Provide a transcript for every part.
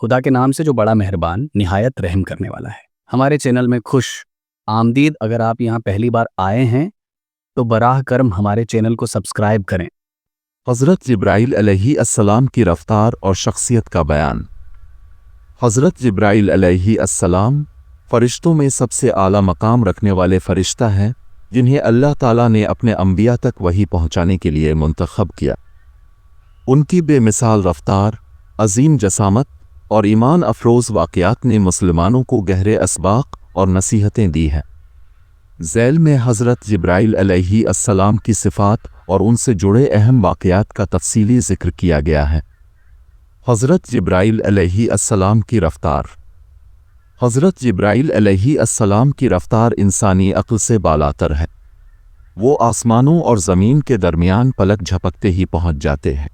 خدا کے نام سے جو بڑا مہربان نہایت رحم کرنے والا ہے۔ ہمارے چینل میں خوش آمدید۔ اگر آپ یہاں پہلی بار آئے ہیں تو براہ کرم ہمارے چینل کو سبسکرائب کریں۔ حضرت جبرائیل علیہ السلام کی رفتار اور شخصیت کا بیان۔ حضرت جبرائیل علیہ السلام فرشتوں میں سب سے اعلیٰ مقام رکھنے والے فرشتہ ہیں، جنہیں اللہ تعالیٰ نے اپنے انبیاء تک وحی پہنچانے کے لیے منتخب کیا۔ ان کی بے مثال رفتار، عظیم جسامت اور ایمان افروز واقعات نے مسلمانوں کو گہرے اسباق اور نصیحتیں دی ہیں۔ ذیل میں حضرت جبرائیل علیہ السلام کی صفات اور ان سے جڑے اہم واقعات کا تفصیلی ذکر کیا گیا ہے۔ حضرت جبرائیل علیہ السلام کی رفتار۔ حضرت جبرائیل علیہ السلام کی رفتار انسانی عقل سے بالاتر ہے۔ وہ آسمانوں اور زمین کے درمیان پلک جھپکتے ہی پہنچ جاتے ہیں۔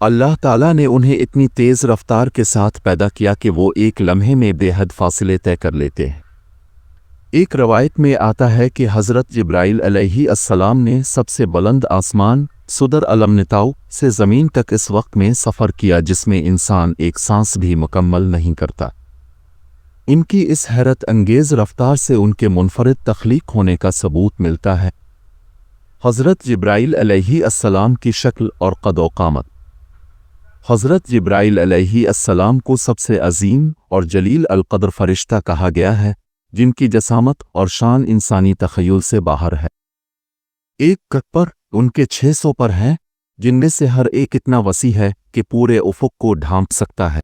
اللہ تعالیٰ نے انہیں اتنی تیز رفتار کے ساتھ پیدا کیا کہ وہ ایک لمحے میں بے حد فاصلے طے کر لیتے ہیں۔ ایک روایت میں آتا ہے کہ حضرت جبرائیل علیہ السلام نے سب سے بلند آسمان صدر المنتاؤ سے زمین تک اس وقت میں سفر کیا جس میں انسان ایک سانس بھی مکمل نہیں کرتا۔ ان کی اس حیرت انگیز رفتار سے ان کے منفرد تخلیق ہونے کا ثبوت ملتا ہے۔ حضرت جبرائیل علیہ السلام کی شکل اور قد و قامت۔ حضرت جبرائیل علیہ السلام کو سب سے عظیم اور جلیل القدر فرشتہ کہا گیا ہے، جن کی جسامت اور شان انسانی تخیل سے باہر ہے۔ ایک کٹ پر ان کے 600 پر ہیں، جن میں سے ہر ایک اتنا وسیع ہے کہ پورے افق کو ڈھانپ سکتا ہے۔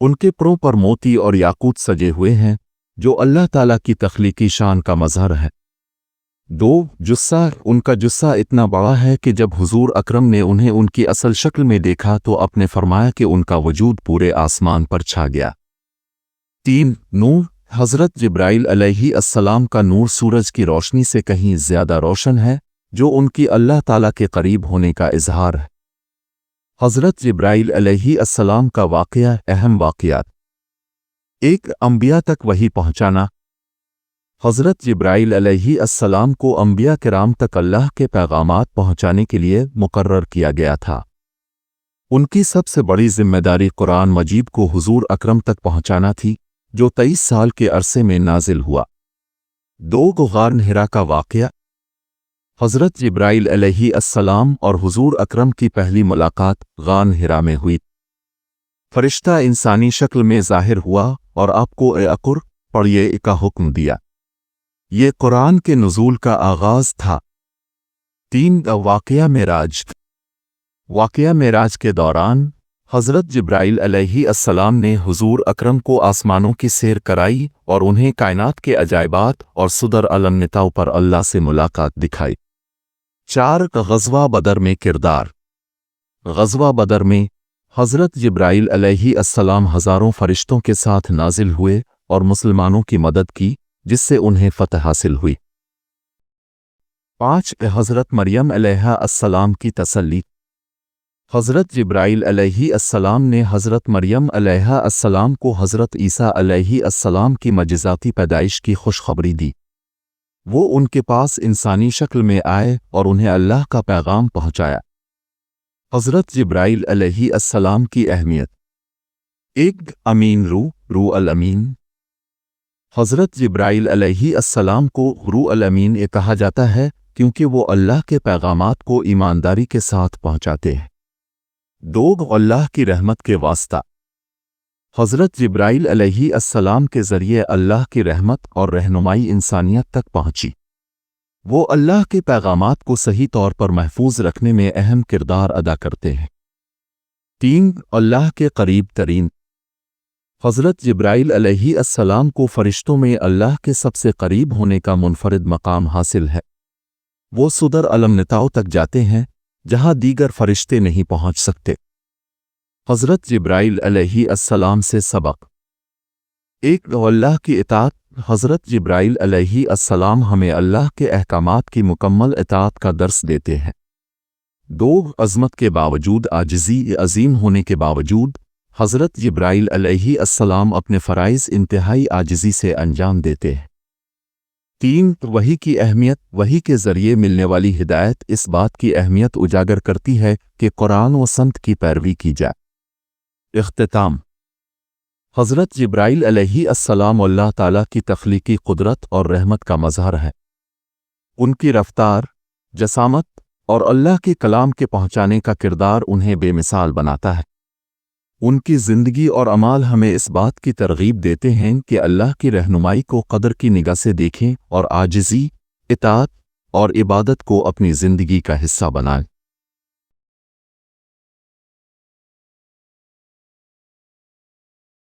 ان کے پروں پر موتی اور یاقوت سجے ہوئے ہیں، جو اللہ تعالیٰ کی تخلیقی شان کا مظہر ہے۔ جسہ ان کا جسہ اتنا بڑا ہے کہ جب حضور اکرم نے انہیں ان کی اصل شکل میں دیکھا تو آپ نے فرمایا کہ ان کا وجود پورے آسمان پر چھا گیا۔ 3 نور۔ حضرت جبرائیل علیہ السلام کا نور سورج کی روشنی سے کہیں زیادہ روشن ہے، جو ان کی اللہ تعالیٰ کے قریب ہونے کا اظہار ہے۔ حضرت جبرائیل علیہ السلام کا واقعہ۔ اہم واقعات۔ 1 انبیاء تک وحی پہنچانا۔ حضرت جبرائیل علیہ السلام کو انبیاء کرام تک اللہ کے پیغامات پہنچانے کے لیے مقرر کیا گیا تھا۔ ان کی سب سے بڑی ذمہ داری قرآن مجید کو حضور اکرم تک پہنچانا تھی، جو 23 سال کے عرصے میں نازل ہوا۔ 2 غار حرا کا واقعہ۔ حضرت جبرائیل علیہ السلام اور حضور اکرم کی پہلی ملاقات غار حرا میں ہوئی۔ فرشتہ انسانی شکل میں ظاہر ہوا اور آپ کو اقر پڑھیے کا حکم دیا۔ یہ قرآن کے نزول کا آغاز تھا۔ 3 واقعہ معراج۔ واقعہ معراج کے دوران حضرت جبرائیل علیہ السلام نے حضور اکرم کو آسمانوں کی سیر کرائی اور انہیں کائنات کے عجائبات اور صدر المنتاؤ پر اللہ سے ملاقات دکھائی۔ 4 غزوہ بدر میں کردار۔ غزوہ بدر میں حضرت جبرائیل علیہ السلام ہزاروں فرشتوں کے ساتھ نازل ہوئے اور مسلمانوں کی مدد کی، جس سے انہیں فتح حاصل ہوئی۔ 5 حضرت مریم علیہ السلام کی تسلی۔ حضرت جبرائیل علیہ السلام نے حضرت مریم علیہ السلام کو حضرت عیسیٰ علیہ السلام کی معجزاتی پیدائش کی خوشخبری دی۔ وہ ان کے پاس انسانی شکل میں آئے اور انہیں اللہ کا پیغام پہنچایا۔ حضرت جبرائیل علیہ السلام کی اہمیت۔ 1 امین روح الامین۔ حضرت جبرائیل علیہ السلام کو روح الامین کہا جاتا ہے کیونکہ وہ اللہ کے پیغامات کو ایمانداری کے ساتھ پہنچاتے ہیں۔ 2 اللہ کی رحمت کے واسطہ۔ حضرت جبرائیل علیہ السلام کے ذریعے اللہ کی رحمت اور رہنمائی انسانیت تک پہنچی۔ وہ اللہ کے پیغامات کو صحیح طور پر محفوظ رکھنے میں اہم کردار ادا کرتے ہیں۔ 3 اللہ کے قریب ترین۔ حضرت جبرائیل علیہ السلام کو فرشتوں میں اللہ کے سب سے قریب ہونے کا منفرد مقام حاصل ہے۔ وہ صدر المنتاؤ تک جاتے ہیں، جہاں دیگر فرشتے نہیں پہنچ سکتے۔ حضرت جبرائیل علیہ السلام سے سبق۔ 1 اللہ کی اطاعت۔ حضرت جبرائیل علیہ السلام ہمیں اللہ کے احکامات کی مکمل اطاعت کا درس دیتے ہیں۔ 2 عظمت کے باوجود عاجزی۔ عظیم ہونے کے باوجود حضرت جبرائیل علیہ السلام اپنے فرائض انتہائی عاجزی سے انجام دیتے ہیں۔ 3 وحی کی اہمیت۔ وحی کے ذریعے ملنے والی ہدایت اس بات کی اہمیت اجاگر کرتی ہے کہ قرآن و سنت کی پیروی کی جائے۔ اختتام۔ حضرت جبرائیل علیہ السلام اللہ تعالیٰ کی تخلیقی قدرت اور رحمت کا مظہر ہے۔ ان کی رفتار، جسامت اور اللہ کے کلام کے پہنچانے کا کردار انہیں بے مثال بناتا ہے۔ ان کی زندگی اور اعمال ہمیں اس بات کی ترغیب دیتے ہیں کہ اللہ کی رہنمائی کو قدر کی نگاہ سے دیکھیں اور عاجزی، اطاعت اور عبادت کو اپنی زندگی کا حصہ بنائیں۔